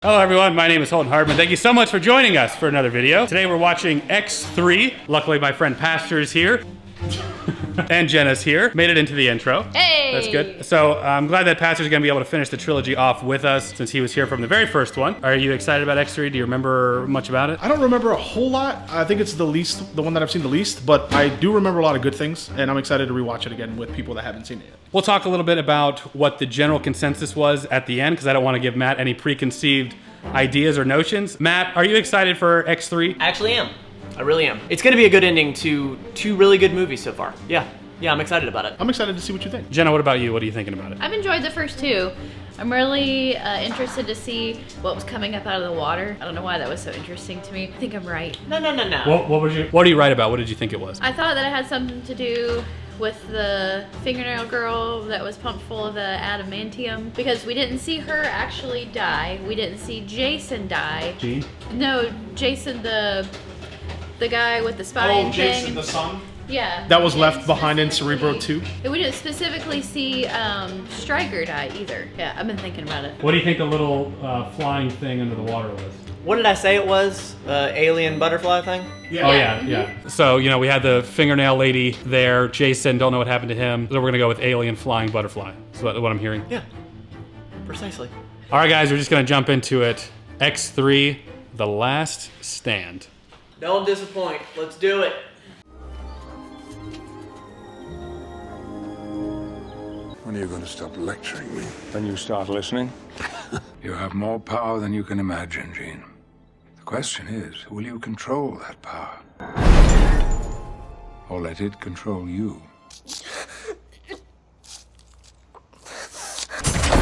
Hello everyone, my name is Holden Hardman. Thank you so much for joining us for another video. Today we're watching X3. Luckily my friend Pastor is here. And Jenna's here. Made it into the intro. Hey! That's good. So I'm glad that Pastor's gonna be able to finish the trilogy off with us since he was here from the very first one. Are you excited about X3? Do you remember much about it? I don't remember a whole lot. I think it's the one that I've seen the least, but I do remember a lot of good things, and I'm excited to rewatch it again with people that haven't seen it yet. We'll talk a little bit about what the general consensus was at the end, because I don't want to give Matt any preconceived ideas or notions. Matt, are you excited for X3? I actually am. I really am. It's gonna be a good ending to two really good movies so far. Yeah, I'm excited about it. I'm excited to see what you think. Jenna, what about you? What are you thinking about it? I've enjoyed the first two. I'm really interested to see what was coming up out of the water. I don't know why that was so interesting to me. I think I'm right. No. What are you right about? What did you think it was? I thought that it had something to do with the fingernail girl that was pumped full of the adamantium, because we didn't see her actually die. We didn't see Jason die. Gene? No, Jason, the guy with the spine thing. Jason the son? Yeah. That was left behind in Cerebro 2. We didn't specifically see Stryker die either. Yeah, I've been thinking about it. What do you think the little flying thing under the water was? What did I say it was? Alien butterfly thing? Yeah. Oh yeah. So, we had the fingernail lady there. Jason, don't know what happened to him. So we're gonna go with alien flying butterfly. Is what I'm hearing. Yeah, precisely. All right, guys, we're just gonna jump into it. X3, The Last Stand. Don't disappoint. Let's do it. When are you going to stop lecturing me? When you start listening? You have more power than you can imagine, Gene. The question is, will you control that power? Or let it control you?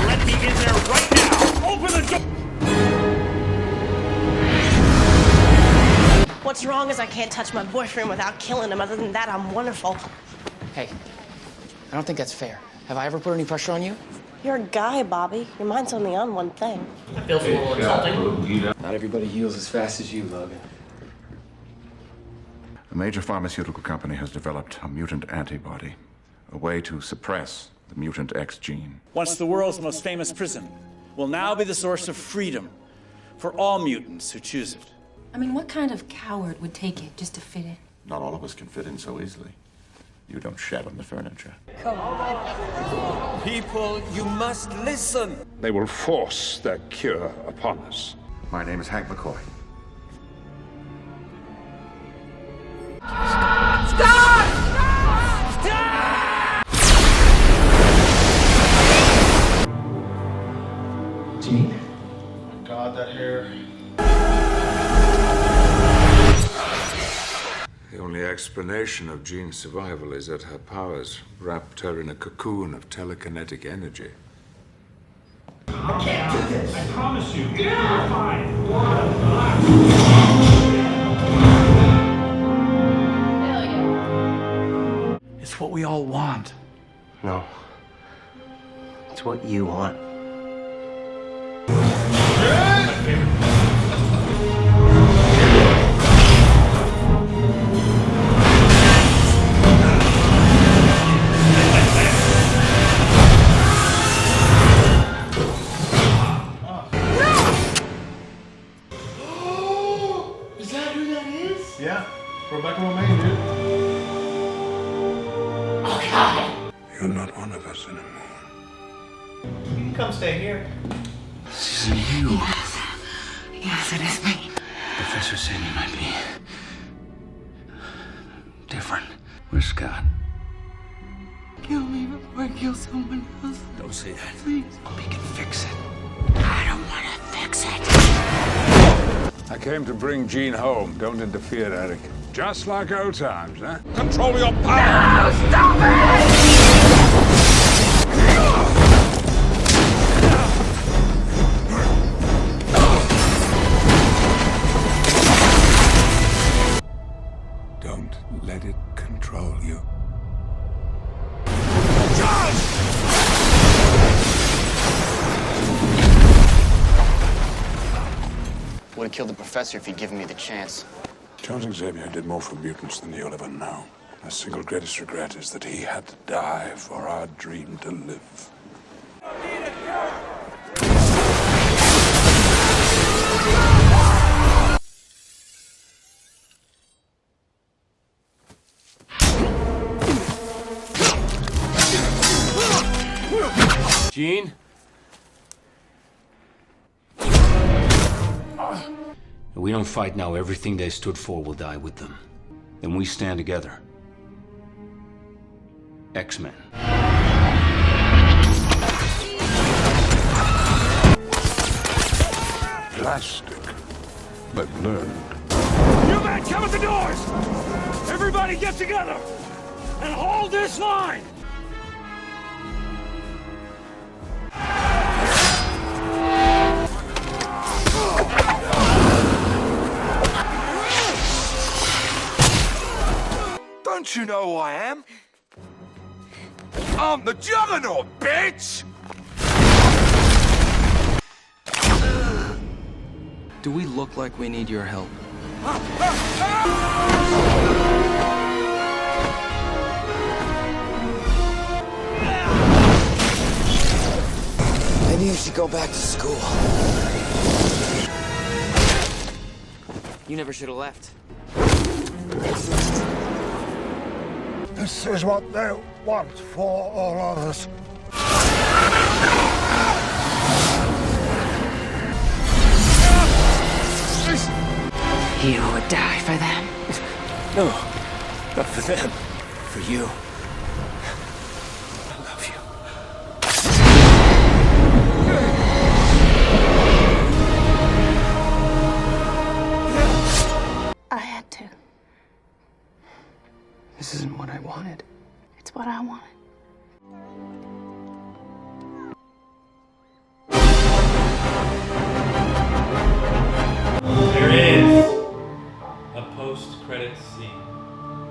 Let me in there right now! Open the door! What's wrong is I can't touch my boyfriend without killing him. Other than that, I'm wonderful. Hey, I don't think that's fair. Have I ever put any pressure on you? You're a guy, Bobby. Your mind's only on one thing. That feels a little insulting. Not everybody heals as fast as you, Logan. A major pharmaceutical company has developed a mutant antibody, a way to suppress the mutant X gene. Once the world's most famous prison will now be the source of freedom for all mutants who choose it. I mean, what kind of coward would take it just to fit in? Not all of us can fit in so easily. You don't shed on the furniture. People, you must listen. They will force their cure upon us. My name is Hank McCoy. Gene? Oh my God, that hair. The only explanation of Jean's survival is that her powers wrapped her in a cocoon of telekinetic energy. I can't do this. I promise you. You're fine. Hell yeah. It's what we all want. No. It's what you want. Yeah, Rebecca Romaine, dude. You're not one of us anymore. You can come stay here. This isn't you. Yes, it is me. Professor said you might be different. Where's Scott? Kill me before I kill someone else. Don't say that. Please. We can fix it. I don't want to fix it. I came to bring Jean home. Don't interfere, Eric. Just like old times, huh? Control your power. No, stop it! Don't let it control you. Would have killed the professor if he'd given me the chance. Charles Xavier did more for mutants than you'll ever know. My single greatest regret is that he had to die for our dream to live. Jean? If we don't fight now, everything they stood for will die with them. Then we stand together. X-Men. Plastic, but learned. You men, come at the doors! Everybody get together! And hold this line! Don't you know who I am? I'm the Juggernaut, bitch! Do we look like we need your help? Maybe you should go back to school. You never should have left. This is what they want for all of us. You would die for them? No, not for them. For you. I love you. I had to. This isn't what I wanted. It's what I wanted. There is a post-credit scene.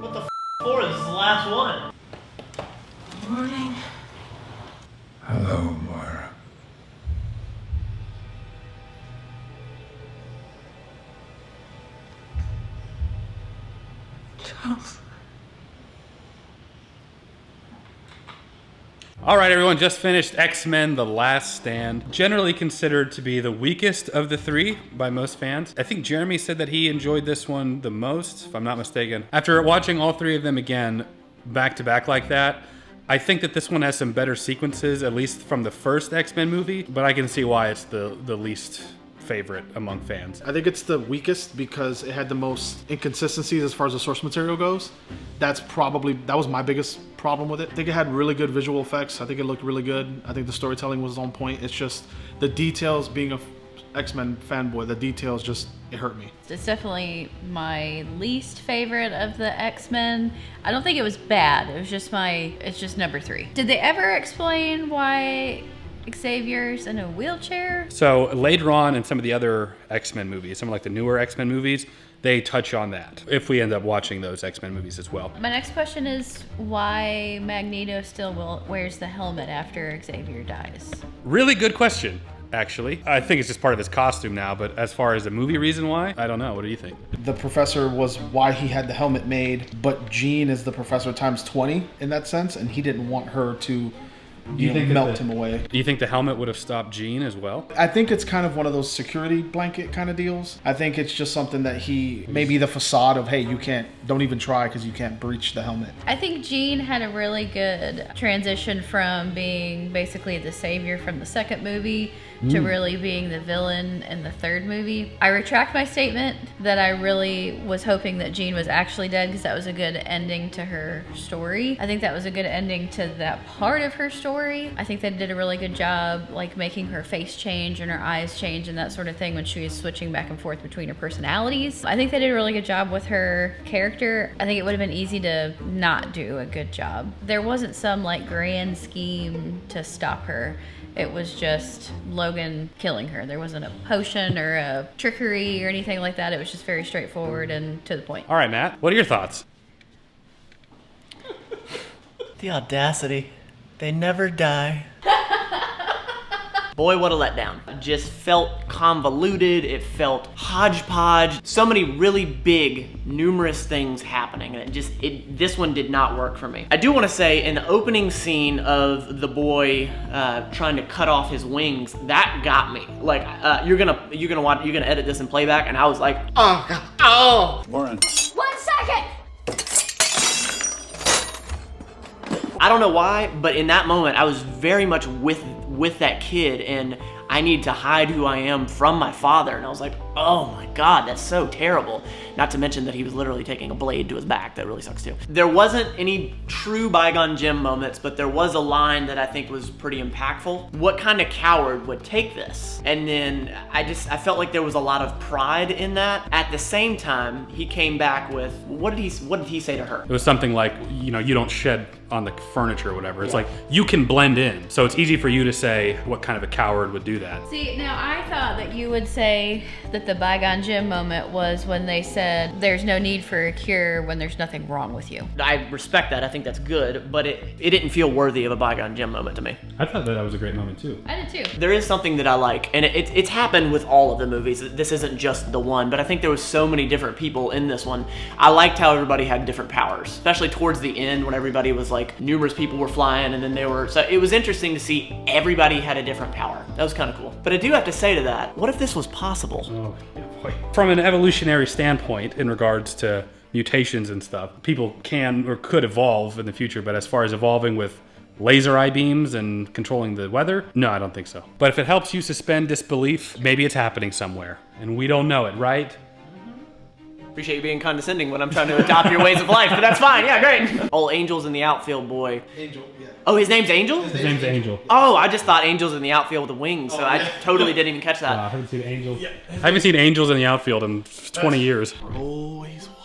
What the for? This is the last one. Morning. Hello, Moira. Charles. All right, everyone, just finished X-Men: The Last Stand. Generally considered to be the weakest of the three by most fans. I think Jeremy said that he enjoyed this one the most, if I'm not mistaken. After watching all three of them again, back to back like that, I think that this one has some better sequences, at least from the first X-Men movie, but I can see why it's the least favorite among fans. I think it's the weakest because it had the most inconsistencies as far as the source material goes. That was my biggest problem with it. I think it had really good visual effects. I think it looked really good. I think the storytelling was on point. It's just the details, being a X-Men fanboy, the details just, it hurt me. It's definitely my least favorite of the X-Men. I don't think it was bad. It was just it's just number 3. Did they ever explain why Xavier's in a wheelchair? So later on in some of the other X-Men movies, some of like the newer X-Men movies, they touch on that, if we end up watching those X-Men movies as well. My next question is why Magneto still wears the helmet after Xavier dies? Really good question, actually. I think it's just part of his costume now, but as far as the movie reason why, I don't know. What do you think? The professor was why he had the helmet made, but Jean is the professor times 20 in that sense, and he didn't want her to melt him away. Do you think the helmet would have stopped Jean as well? I think it's kind of one of those security blanket kind of deals. I think it's just something that maybe the facade of, hey, don't even try because you can't breach the helmet. I think Jean had a really good transition from being basically the savior from the second movie to really being the villain in the third movie. I retract my statement that I really was hoping that Jean was actually dead because that was a good ending to her story. I think that was a good ending to that part of her story. I think they did a really good job like making her face change and her eyes change and that sort of thing when she was switching back and forth between her personalities. I think they did a really good job with her character. I think it would have been easy to not do a good job. There wasn't some like grand scheme to stop her. It was just Logan killing her. There wasn't a potion or a trickery or anything like that. It was just very straightforward and to the point. All right, Matt, what are your thoughts? The audacity. They never die. Boy, what a letdown. It just felt convoluted, it felt hodgepodge. So many really big, numerous things happening, and this one did not work for me. I do want to say, in the opening scene of the boy trying to cut off his wings, that got me. Like, you're gonna edit this in playback, and I was like, oh God, oh. Warren. 1 second. I don't know why, but in that moment, I was very much with that kid, and I need to hide who I am from my father. And I was like, oh my God, that's so terrible. Not to mention that he was literally taking a blade to his back. That really sucks too. There wasn't any true bygone Jim moments, but there was a line that I think was pretty impactful. What kind of coward would take this? And then I felt like there was a lot of pride in that. At the same time, he came back with, what did he say to her? It was something like, you know, you don't shed on the furniture or whatever. It's like, you can blend in. So it's easy for you to say what kind of a coward would do that. See, now I thought that you would say that the bygone Jim moment was when they said there's no need for a cure when there's nothing wrong with you. I respect that. I think that's good, but it didn't feel worthy of a bygone Jim moment to me. I thought that was a great moment too. I did too. There is something that I like, and it's happened with all of the movies. This isn't just the one, but I think there was so many different people in this one. I liked how everybody had different powers, especially towards the end when everybody was like, numerous people were flying, and then so it was interesting to see everybody had a different power. That was kind of cool. But I do have to say to that, what if this was possible? Oh, boy. From an evolutionary standpoint, in regards to mutations and stuff, people can or could evolve in the future, but as far as evolving with laser eye beams and controlling the weather, no, I don't think so. But if it helps you suspend disbelief, maybe it's happening somewhere, and we don't know it, right? Appreciate you being condescending when I'm trying to adopt your ways of life, but that's fine. Yeah, great. Oh, Angel's in the outfield, boy. Angel, yeah. Oh, his name's Angel? His name's Angel. Oh, I just thought Angel's in the outfield with the wings, so I totally didn't even catch that. I haven't seen Angels. Yeah. I haven't seen Angels in the outfield in 20 years. Always watching.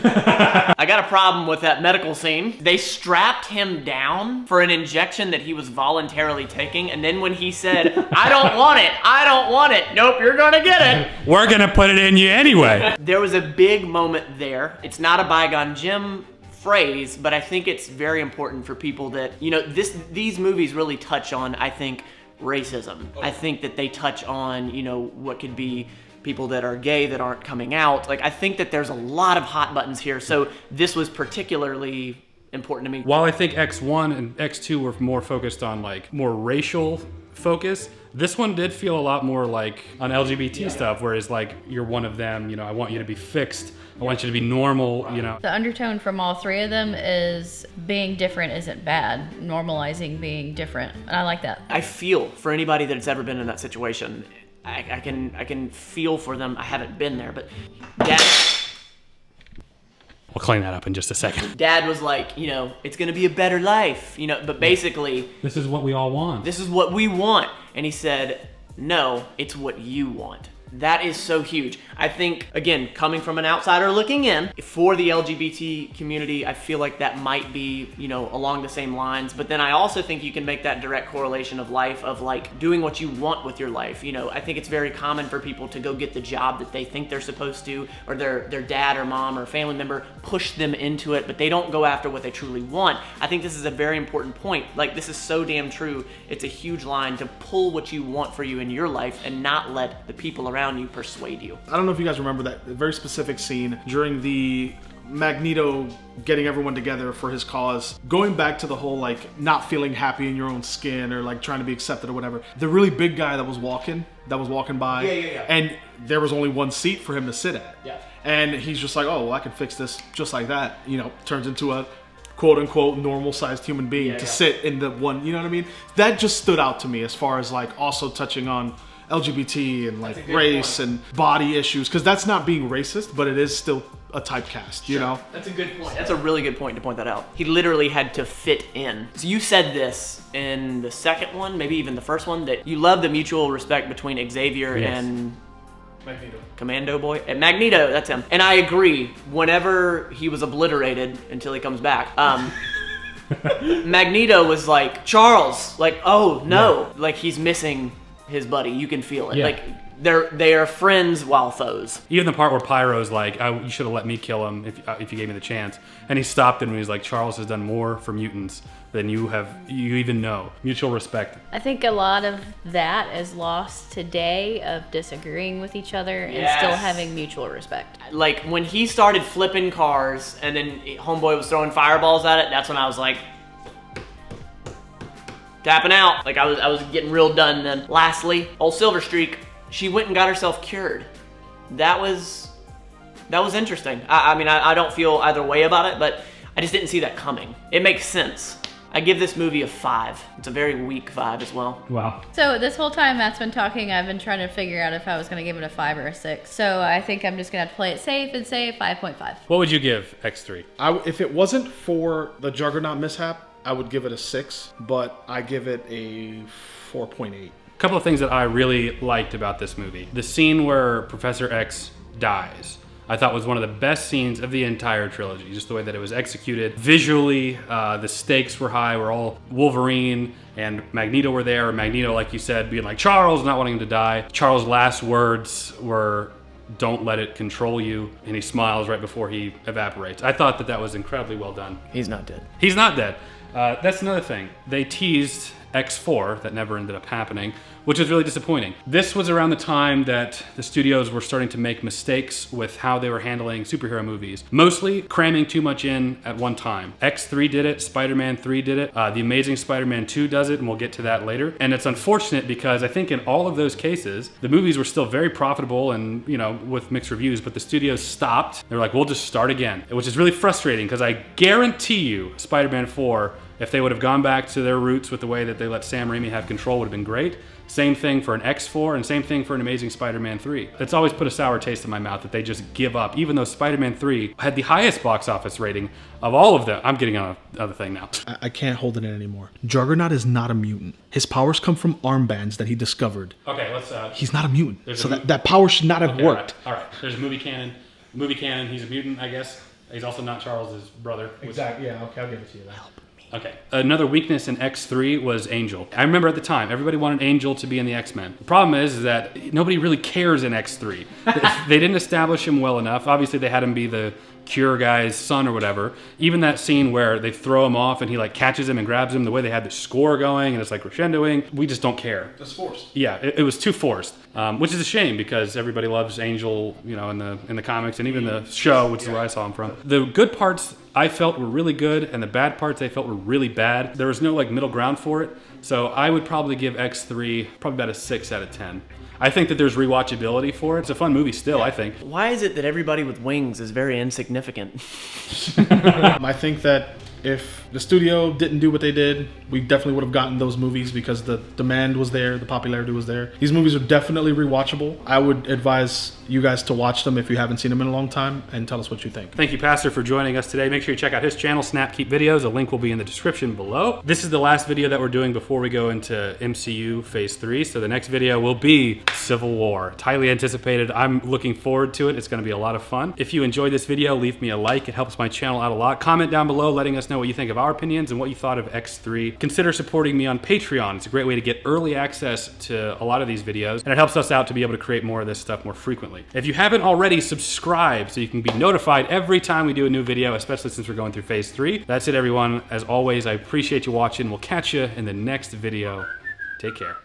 I got a problem with that medical scene. They strapped him down for an injection that he was voluntarily taking, and then when he said, I don't want it, nope, you're gonna get it. We're gonna put it in you anyway. There was a big moment there. It's not a bygone Jim phrase, but I think it's very important for people that, you know, these movies really touch on, I think, racism. I think that they touch on, you know, what could be people that are gay that aren't coming out. Like, I think that there's a lot of hot buttons here, so this was particularly important to me. While I think X1 and X2 were more focused on like more racial focus, this one did feel a lot more like on LGBT stuff, whereas like, you're one of them, you know, I want you to be fixed, I want you to be normal, you know. The undertone from all three of them is being different isn't bad, normalizing being different, and I like that. I feel for anybody that's ever been in that situation. I can feel for them. I haven't been there, but Dad... We'll clean that up in just a second. Dad was like, you know, it's gonna be a better life, you know, but basically... This is what we all want. This is what we want. And he said, no, it's what you want. That is so huge. I think, again, coming from an outsider looking in, for the LGBT community, I feel like that might be, you know, along the same lines. But then I also think you can make that direct correlation of life, of like doing what you want with your life. You know, I think it's very common for people to go get the job that they think they're supposed to, or their dad or mom or family member push them into it, but they don't go after what they truly want. I think this is a very important point. Like, this is so damn true. It's a huge line to pull what you want for you in your life and not let the people around you persuade you. I don't know if you guys remember that very specific scene during the Magneto getting everyone together for his cause, going back to the whole like not feeling happy in your own skin or like trying to be accepted or whatever. The really big guy that was walking by, and there was only one seat for him to sit at. Yeah. And he's just like, oh, well, I can fix this just like that. You know, turns into a quote unquote normal sized human being to sit in the one, you know what I mean? That just stood out to me as far as like also touching on LGBT and like race and body issues, because that's not being racist, but it is still a typecast, you know? That's a good point. That's a really good point to point that out. He literally had to fit in. So you said this in the second one, maybe even the first one, that you love the mutual respect between Xavier and Magneto. Commando Boy? And Magneto, that's him. And I agree, whenever he was obliterated until he comes back, Magneto was like, Charles, like, oh no, like he's missing his buddy. You can feel it. Like they are friends while foes. Even the part where Pyro's like, you should have let me kill him if you gave me the chance. And he stopped him and he's like, Charles has done more for mutants than you even know. Mutual respect. I think a lot of that is lost today, of disagreeing with each other and still having mutual respect. Like when he started flipping cars and then Homeboy was throwing fireballs at it, that's when I was like, tapping out. Like I was getting real done then. Lastly, old Silverstreak, she went and got herself cured. That was interesting. I mean, I don't feel either way about it, but I just didn't see that coming. It makes sense. I give this movie a 5. It's a very weak 5 as well. Wow. So this whole time Matt's been talking, I've been trying to figure out if I was going to give it a 5 or a 6. So I think I'm just going to have to play it safe and say 5.5. What would you give X3? If it wasn't for the Juggernaut mishap, I would give it a 6, but I give it a 4.8. A couple of things that I really liked about this movie. The scene where Professor X dies, I thought was one of the best scenes of the entire trilogy. Just the way that it was executed. Visually, the stakes were high. We're all Wolverine and Magneto were there. Magneto, like you said, being like Charles, not wanting him to die. Charles' last words were, "Don't let it control you," and he smiles right before he evaporates. I thought that that was incredibly well done. He's not dead. He's not dead. That's another thing. They teased X4, that never ended up happening, which is really disappointing. This was around the time that the studios were starting to make mistakes with how they were handling superhero movies, mostly cramming too much in at one time. X3 did it, Spider-Man 3 did it, The Amazing Spider-Man 2 does it, and we'll get to that later. And it's unfortunate because I think in all of those cases, the movies were still very profitable and, you know, with mixed reviews, but the studios stopped. They were like, we'll just start again, which is really frustrating because I guarantee you Spider-Man 4, if they would have gone back to their roots with the way that they let Sam Raimi have control, would have been great. Same thing for an X4 and same thing for an Amazing Spider-Man 3. It's always put a sour taste in my mouth that they just give up, even though Spider-Man 3 had the highest box office rating of all of them. I'm getting on another thing now. I can't hold it in anymore. Juggernaut is not a mutant. His powers come from armbands that he discovered. Okay, let's... He's not a mutant, so that power should not have worked. All right, there's movie canon. Movie canon, he's a mutant, I guess. He's also not Charles' brother. Exactly, yeah, okay, I'll give it to you then. Okay. Another weakness in X3 was Angel. I remember at the time, everybody wanted Angel to be in the X-Men. The problem is that nobody really cares in X3. They didn't establish him well enough. Obviously, they had him be the Cure guy's son or whatever. Even that scene where they throw him off and he like catches him and grabs him, the way they had the score going and it's like crescendoing, we just don't care. It's forced. Yeah, it was too forced, which is a shame because everybody loves Angel, you know, in the comics and even the show, which is where I saw him from. The good parts I felt were really good and the bad parts I felt were really bad. There was no like middle ground for it, so I would probably give X3 probably about a 6 out of 10. I think that there's rewatchability for it. It's a fun movie still, I think. Why is it that everybody with wings is very insignificant? I think that if the studio didn't do what they did, we definitely would have gotten those movies because the demand was there, the popularity was there. These movies are definitely rewatchable. I would advise you guys to watch them if you haven't seen them in a long time and tell us what you think. Thank you, Pastor, for joining us today. Make sure you check out his channel, Snapkeep Videos. A link will be in the description below. This is the last video that we're doing before we go into MCU Phase 3. So the next video will be Civil War. It's highly anticipated. I'm looking forward to it. It's going to be a lot of fun. If you enjoyed this video, leave me a like. It helps my channel out a lot. Comment down below letting us know what you think of our opinions and what you thought of X3. Consider supporting me on Patreon. It's a great way to get early access to a lot of these videos, and it helps us out to be able to create more of this stuff more frequently. If you haven't already, subscribe so you can be notified every time we do a new video, especially since we're going through Phase 3. That's it, everyone. As always, I appreciate you watching. We'll catch you in the next video. Take care.